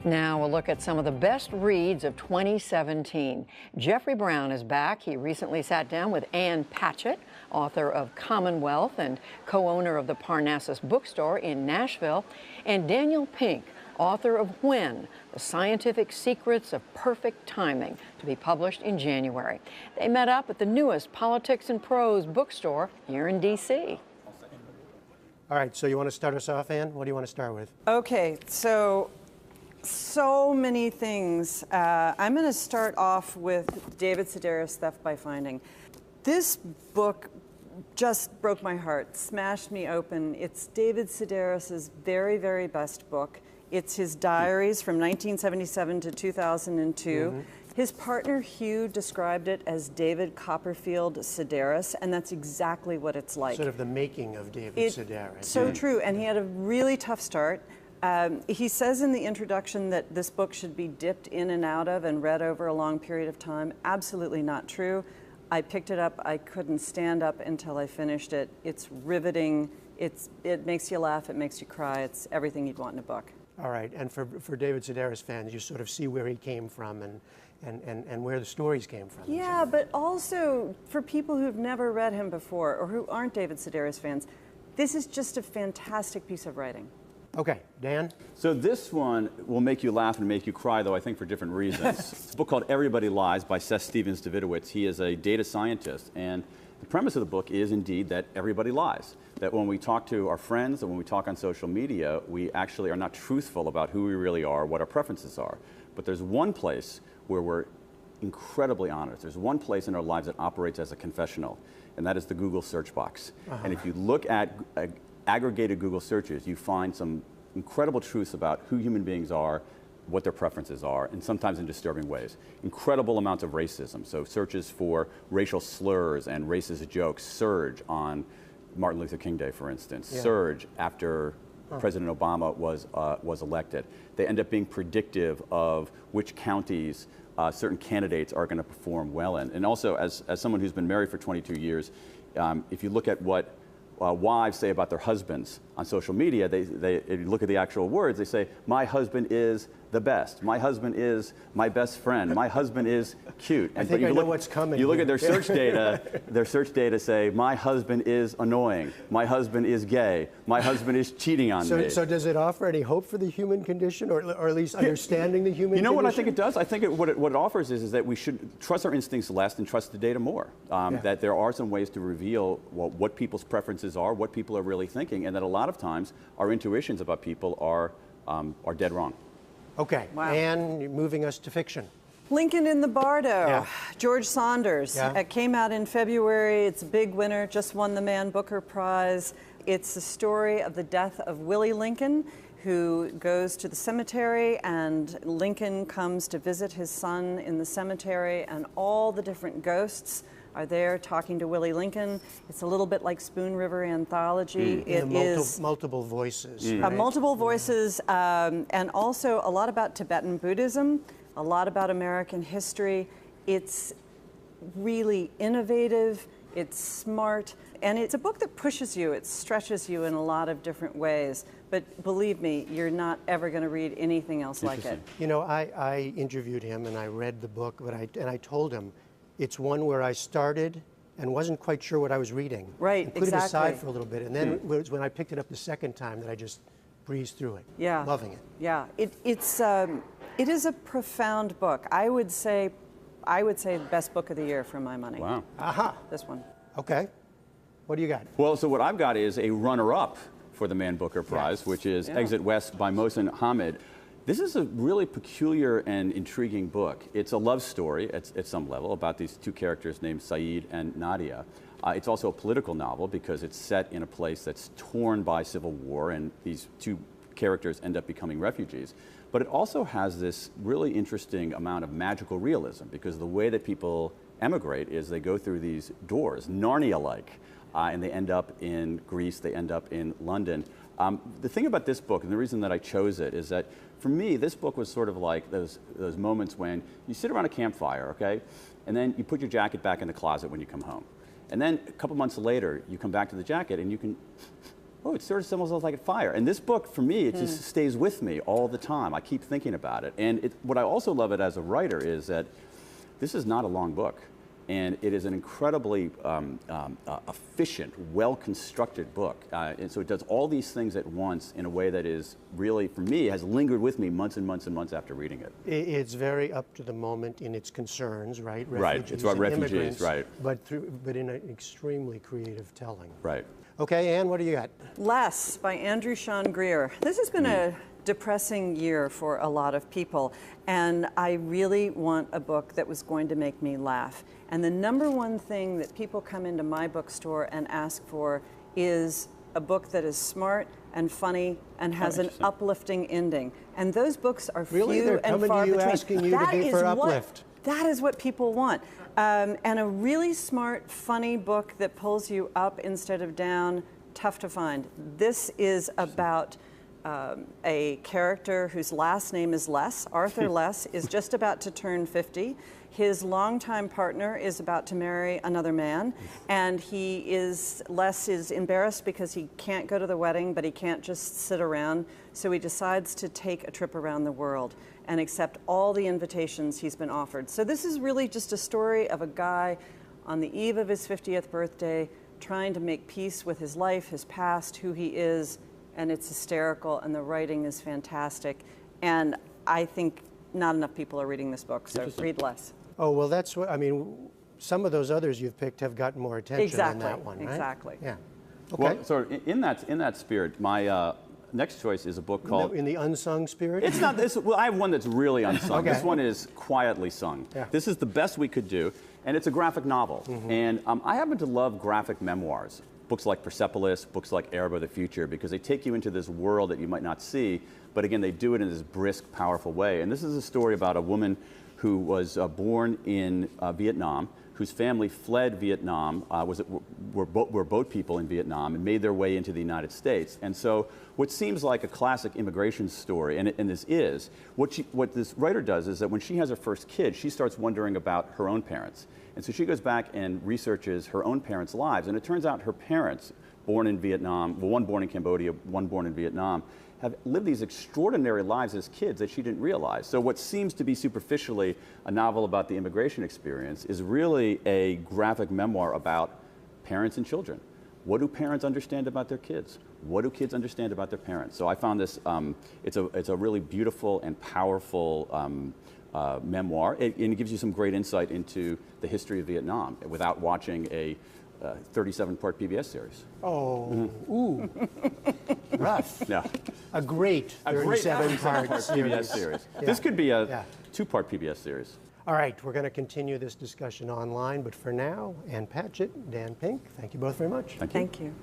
Now we'll look at some of the best reads of 2017. Jeffrey Brown is back. He recently sat down with Ann Patchett, author of Commonwealth and co-owner of the Parnassus bookstore in Nashville, and Daniel Pink, author of When, The Scientific Secrets of Perfect Timing, to be published in January. They met up at the newest Politics and Prose bookstore here in D.C. All right, so you want to start us off, Ann? What do you want to start with? Okay, so many things. I'm going to start off with David Sedaris' Theft by Finding. This book just broke my heart, smashed me open. It's David Sedaris' very, very best book. It's his diaries from 1977 to 2002. Mm-hmm. His partner Hugh described it as David Copperfield Sedaris, and that's exactly what it's like. Sort of the making of David Sedaris. So true, and he had a really tough start. He says in the introduction that this book should be dipped in and out of and read over a long period of time. Absolutely not true. I picked it up. I couldn't stand up until I finished it. It's riveting. It makes you laugh. It makes you cry. It's everything you'd want in a book. All right, and for David Sedaris fans, you sort of see where he came from and where the stories came from. Yeah, but also for people who've never read him before or who aren't David Sedaris fans, this is just a fantastic piece of writing. Okay, Dan? So this one will make you laugh and make you cry, though I think for different reasons. It's a book called Everybody Lies by Seth Stephens-Davidowitz. He is a data scientist, and the premise of the book is indeed that everybody lies. That when we talk to our friends and when we talk on social media, we actually are not truthful about who we really are, what our preferences are. But there's one place where we're incredibly honest. There's one place in our lives that operates as a confessional, and that is the Google search box. And if you look at aggregated Google searches, you find some incredible truths about who human beings are, what their preferences are, and sometimes in disturbing ways. Incredible amounts of racism. So searches for racial slurs and racist jokes surge on Martin Luther King Day, for instance. Yeah. Surge after President Obama was elected. They end up being predictive of which counties certain candidates are going to perform well in. And also, as someone who's been married for 22 years, if you look at what wives say about their husbands on social media, if you look at the actual words, they say, my husband is the best. My husband is my best friend. My husband is cute. And I know what's coming. You look at their search data, their search data say, my husband is annoying. My husband is gay. My husband is cheating on me. So does it offer any hope for the human condition, or at least understanding the human condition? You know what I think it does? I think what it offers is that we should trust our instincts less and trust the data more. That there are some ways to reveal what people's preferences are, what people are really thinking, and that a lot of times our intuitions about people are dead wrong. Okay, wow. And moving us to fiction. Lincoln in the Bardo, Yeah. George Saunders. Yeah. It came out in February. It's a big winner, just won the Man Booker Prize. It's the story of the death of Willie Lincoln, who goes to the cemetery, and Lincoln comes to visit his son in the cemetery, and all the different ghosts are there talking to Willie Lincoln. It's a little bit like Spoon River Anthology. It is multiple voices. Right? Multiple voices, and also a lot about Tibetan Buddhism, a lot about American history. It's really innovative, it's smart, and it's a book that pushes you, it stretches you in a lot of different ways. But believe me, you're not ever going to read anything else like it. You know, I interviewed him and I read the book, but I told him, it's one where I started and wasn't quite sure what I was reading. Right, and put it aside for a little bit. And then it was when I picked it up the second time that I just breezed through it. Yeah. Loving it. Yeah. It is a profound book. I would say the best book of the year for my money. Wow. Aha. This one. Okay. What do you got? Well, so what I've got is a runner-up for the Man Booker Prize, which is Exit West by Mohsen Hamid. This is a really peculiar and intriguing book. It's a love story at some level about these two characters named Saeed and Nadia. It's also a political novel because it's set in a place that's torn by civil war, and these two characters end up becoming refugees. But it also has this really interesting amount of magical realism, because the way that people emigrate is they go through these doors, Narnia-like, and they end up in Greece, they end up in London. The thing about this book, and the reason that I chose it, is that for me, this book was sort of like those moments when you sit around a campfire, okay, and then you put your jacket back in the closet when you come home. And then a couple months later, you come back to the jacket and you can oh, it sort of smells like fire. And this book, for me, it just stays with me all the time. I keep thinking about it. And what I also love it as a writer is that this is not a long book. And it is an incredibly efficient, well-constructed book. And so it does all these things at once in a way that is really, for me, has lingered with me months and months and months after reading it. It's very up to the moment in its concerns, right? Right, it's about refugees, right. But in an extremely creative telling. Right. Okay, Anne, what do you got? Less by Andrew Sean Greer. This has been a depressing year for a lot of people, and I really want a book that was going to make me laugh. And the number one thing that people come into my bookstore and ask for is a book that is smart and funny and has an uplifting ending. And those books are Really? few and far between. Asking you to be for uplift. That is what people want. And a really smart, funny book that pulls you up instead of down, tough to find. This is about a character whose last name is Less. Arthur Less is just about to turn 50. His longtime partner is about to marry another man, and Less is embarrassed because he can't go to the wedding, but he can't just sit around. So he decides to take a trip around the world and accept all the invitations he's been offered. So this is really just a story of a guy on the eve of his 50th birthday trying to make peace with his life, his past, who he is, and it's hysterical, and the writing is fantastic. And I think not enough people are reading this book, so read Less. Oh, well, that's what, I mean, some of those others you've picked have gotten more attention than that one, right? Exactly. Yeah. Okay. Well, so in that spirit, my next choice is a book called... In the unsung spirit? It's not this. Well, I have one that's really unsung. Okay. This one is quietly sung. Yeah. This is The Best We Could Do, and it's a graphic novel. And I happen to love graphic memoirs. Books like Persepolis, books like Arab of the Future, because they take you into this world that you might not see, but again, they do it in this brisk, powerful way. And this is a story about a woman who was born in Vietnam, whose family fled Vietnam, were boat people in Vietnam, and made their way into the United States. And so what seems like a classic immigration story, and this is, what this writer does is that when she has her first kid, she starts wondering about her own parents. And so she goes back and researches her own parents' lives, and it turns out her parents, born in Vietnam, well, one born in Cambodia, one born in Vietnam, have lived these extraordinary lives as kids that she didn't realize. So what seems to be superficially a novel about the immigration experience is really a graphic memoir about parents and children. What do parents understand about their kids? What do kids understand about their parents? So I found this, it's a really beautiful and powerful memoir, and it gives you some great insight into the history of Vietnam without watching a 37-part PBS series. Oh, ooh, rough. Yeah. A great 37-part PBS series. Yeah. This could be a 2-part PBS series. All right, we're going to continue this discussion online, but for now, Ann Patchett, Dan Pink, thank you both very much. Thank you.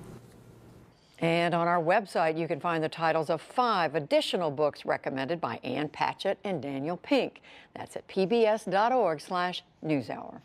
And on our website, you can find the titles of 5 additional books recommended by Ann Patchett and Daniel Pink. That's at pbs.org/newshour.